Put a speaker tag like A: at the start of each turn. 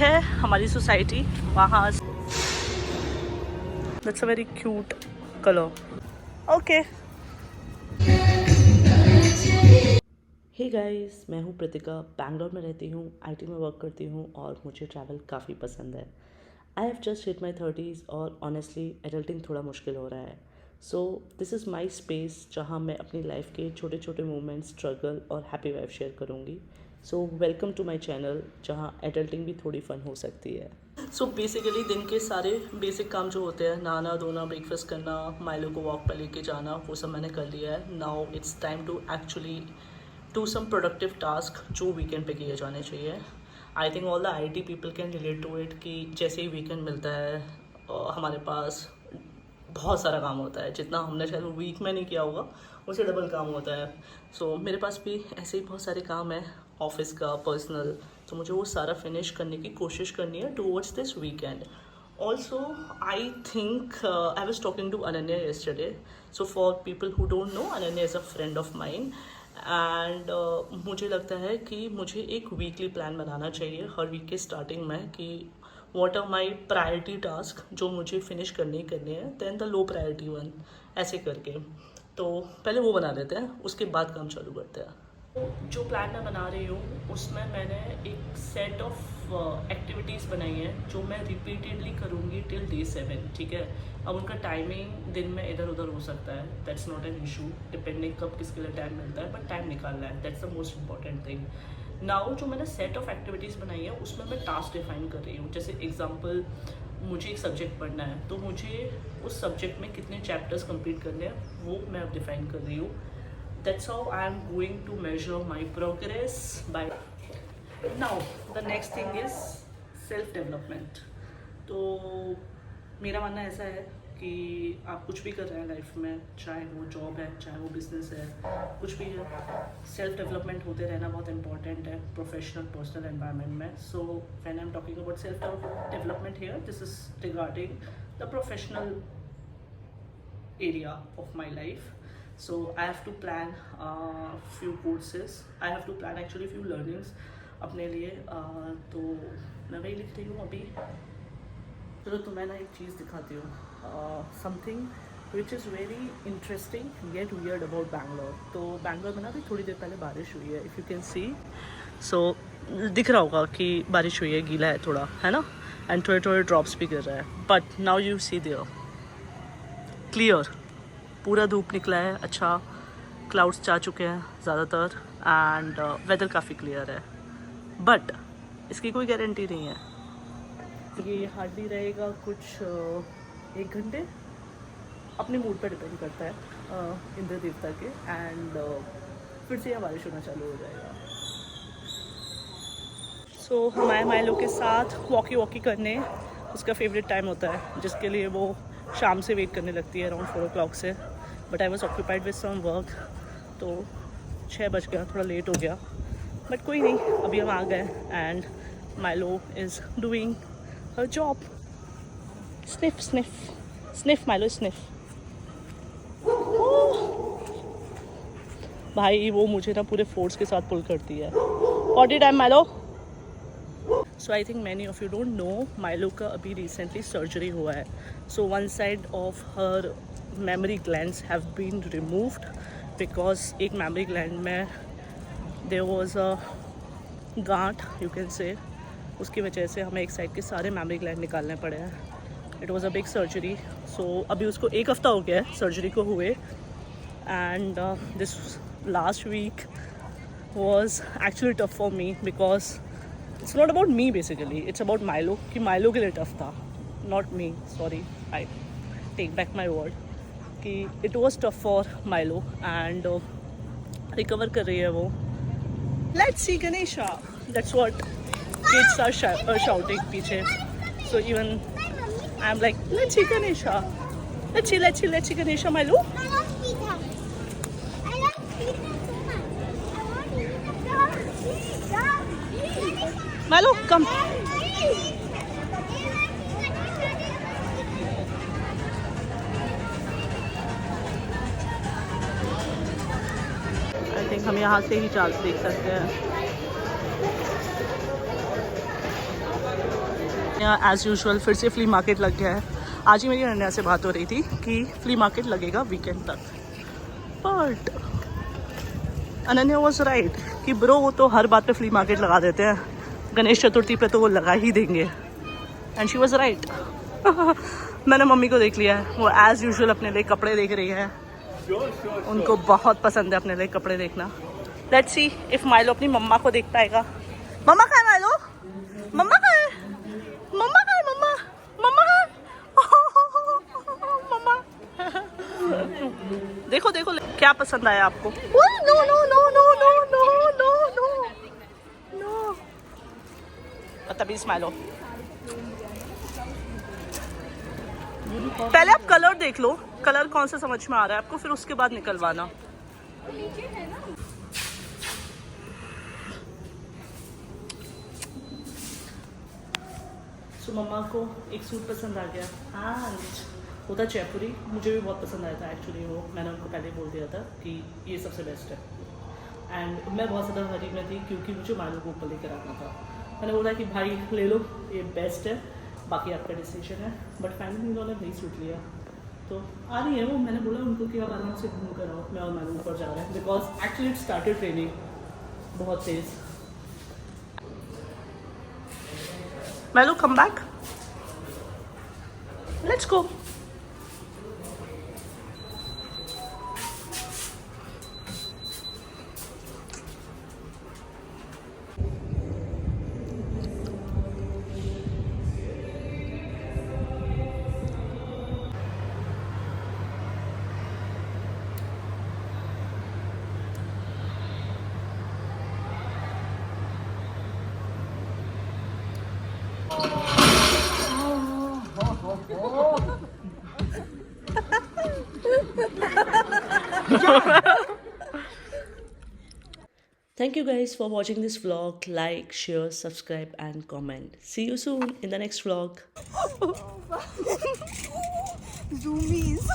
A: है हमारी सोसाइटी वहाँ। That's a very cute colour. Okay. Hey guys, मैं हूँ प्रतिका, बैंगलोर में रहती हूँ, आईटी में वर्क करती हूँ और मुझे ट्रैवल काफ़ी पसंद है। I have just hit my 30s और ऑनेस्टली एडल्टिंग थोड़ा मुश्किल हो रहा है। So this is my space जहाँ मैं अपनी लाइफ के छोटे छोटे मोमेंट्स, स्ट्रगल और हैप्पी वाइफ शेयर करूँगी। So welcome to my channel जहाँ एडल्टिंग भी थोड़ी फ़न हो सकती है। सो बेसिकली दिन के सारे बेसिक काम जो होते हैं, नहाना धोना, ब्रेकफास्ट करना, माइलो को वॉक पर लेके जाना, वो सब मैंने कर लिया है। Now it's time to actually do some productive task जो वीकेंड पे किए जाने चाहिए। I think all the IT people can relate to it कि जैसे ही वीकेंड मिलता है हमारे पास बहुत सारा काम होता है। जितना हमने शायद वीक में नहीं किया होगा उससे डबल काम होता है। सो मेरे पास भी ऐसे ही बहुत सारे काम है, ऑफिस का, पर्सनल। तो मुझे वो सारा फिनिश करने की कोशिश करनी है towards this weekend. Also, I think I was talking to Ananya yesterday. So for people who don't know, Ananya is a friend of mine. And मुझे लगता है कि मुझे एक वीकली प्लान बनाना चाहिए हर वीक के स्टार्टिंग में कि what are my priority task जो मुझे फिनिश करने ही करने हैं, then the low priority one, ऐसे करके। तो पहले वो बना लेते हैं, उसके बाद काम चालू करते हैं। जो प्लान मैं बना रही हूँ उसमें मैंने एक सेट ऑफ एक्टिविटीज़ बनाई हैं जो मैं रिपीटेडली करूँगी टिल डे 7, ठीक है। अब उनका टाइमिंग दिन में इधर उधर हो सकता है, that's not an issue, depending कब किसके लिए टाइम मिलता है, बट टाइम निकालना है, that's the most important thing. Now जो मैंने सेट ऑफ एक्टिविटीज़ बनाई है उसमें मैं टास्क डिफाइन कर रही हूँ। जैसे एग्जाम्पल, मुझे एक सब्जेक्ट पढ़ना है तो मुझे उस सब्जेक्ट में कितने चैप्टर्स कंप्लीट करने हैं वो मैं अब डिफाइन कर रही हूँ। That's how I am going to measure my progress by. Now the next thing is self development. तो मेरा मानना ऐसा है कि आप कुछ भी कर रहे हैं लाइफ में, चाहे वो जॉब है, चाहे वो बिजनेस है, कुछ भी है, सेल्फ डेवलपमेंट होते रहना बहुत इंपॉर्टेंट है प्रोफेशनल पर्सनल एनवायरनमेंट में। So when I am talking about self development here, this is regarding the professional area of my life. So I have to plan few courses, I have to plan actually few learnings अपने लिए। तो मैं वही लिख रही हूँ अभी। चलो तो मैं ना एक चीज़ दिखाती हूँ, something which is very interesting yet weird about Bangalore. तो बैंगलोर में ना अभी थोड़ी देर पहले बारिश हुई है, इफ़ यू कैन सी। सो दिख रहा होगा कि बारिश हुई है, गीला है थोड़ा, है ना, एंड थोड़े थोड़े ड्रॉप्स भी गिर रहा है। But now you see there clear, पूरा धूप निकला है, अच्छा क्लाउड्स जा चुके हैं ज़्यादातर एंड वेदर काफ़ी क्लियर है। बट इसकी कोई गारंटी नहीं है, ये हार्डली रहेगा कुछ 1 घंटे, अपने मूड पर डिपेंड करता है इंद्र देवता के। एंड फिर से यह बारिश होना चालू हो जाएगा। सो हमारे माइलो के साथ वॉकी करने उसका फेवरेट टाइम होता है, जिसके लिए वो शाम से वेट करने लगती है अराउंड 4 o'clock से। But I was occupied with some work, तो 6 बज गया, थोड़ा लेट हो गया। बट कोई नहीं, अभी हम आ गए and Milo is doing her job. Sniff sniff sniff Milo sniff. भाई वो मुझे ना पूरे फोर्स के साथ पुल करती है। What did I Milo? So I think many of you don't know, Milo का अभी रिसेंटली सर्जरी हुआ है। So one side of her memory glands have been removed because एक मेमोरी ग्लैंड में देयर वाज अ गांठ, you can say, उसकी वजह से हमें एक साइड के सारे मेमोरी ग्लैंड निकालने पड़े हैं। It was a big surgery. So अभी उसको 1 हफ्ता हो गया है सर्जरी को हुए। And this last week was actually tough for me because it's not about me basically, it's about Milo कि Milo के लिए tough था, not me, sorry, I take back my word कि it was tough for Milo and recover कर रही है वो। Let's see Ganesha, that's what kids are shouting पीछे। So even I'm like let's see Ganesha, let's see Ganesha Milo। Milo, come. I think हम यहाँ से ही charge देख सकते हैं। यहाँ एज़ यूजुअल फिर से फ्ली मार्केट लग गया है। आज ही मेरी अनन्या से बात हो रही थी कि फ्ली मार्केट लगेगा वीकेंड तक, बट अनन्या वॉज राइट कि ब्रो वो तो हर बात पे फ्ली मार्केट लगा देते हैं, गणेश चतुर्थी पे तो वो लगा ही देंगे। And she was right. मैंने मम्मी को देख लिया है, वो एज़ यूजुअल अपने लिए कपड़े देख रही है। उनको बहुत पसंद है अपने लिए कपड़े देखना। लेट्स सी इफ माइलो अपनी मम्मा को देख पाएगा। मम्मा कहाँ है माइलो? मम्मा कहाँ है? मम्मा कहाँ है? मम्मा मम्मा मम्मा देखो देखो क्या पसंद आया आपको? No no no no no no no no no, तभी स्माइलो। पहले आप कलर देख लो, कलर कौन सा समझ में आ रहा है आपको, फिर उसके बाद निकलवाना। तो मम्मा को एक सूट पसंद आ गया एंड वो था जयपुरी। मुझे भी बहुत पसंद आया था एक्चुअली, वो मैंने उनको पहले बोल दिया था कि ये सबसे बेस्ट है। एंड मैं बहुत ज़्यादा हरी में थी क्योंकि मुझे मालू को ऊपर लेकर आना था। मैंने बोला कि भाई ले लो, ये बेस्ट है, बाकी आपका डिसीजन है। बट फाइनली उन्होंने नहीं सूट लिया, तो आ रही है वो। मैंने बोला उनको कि आप आराम से घूम कर आओ, मैं और मालू ऊपर जा रहे हैं because actually it started raining बहुत तेज़। Milo, come back. Let's go. Thank you guys for watching this vlog. Like, share, subscribe and comment. See you soon in the next vlog.
B: Zoomies.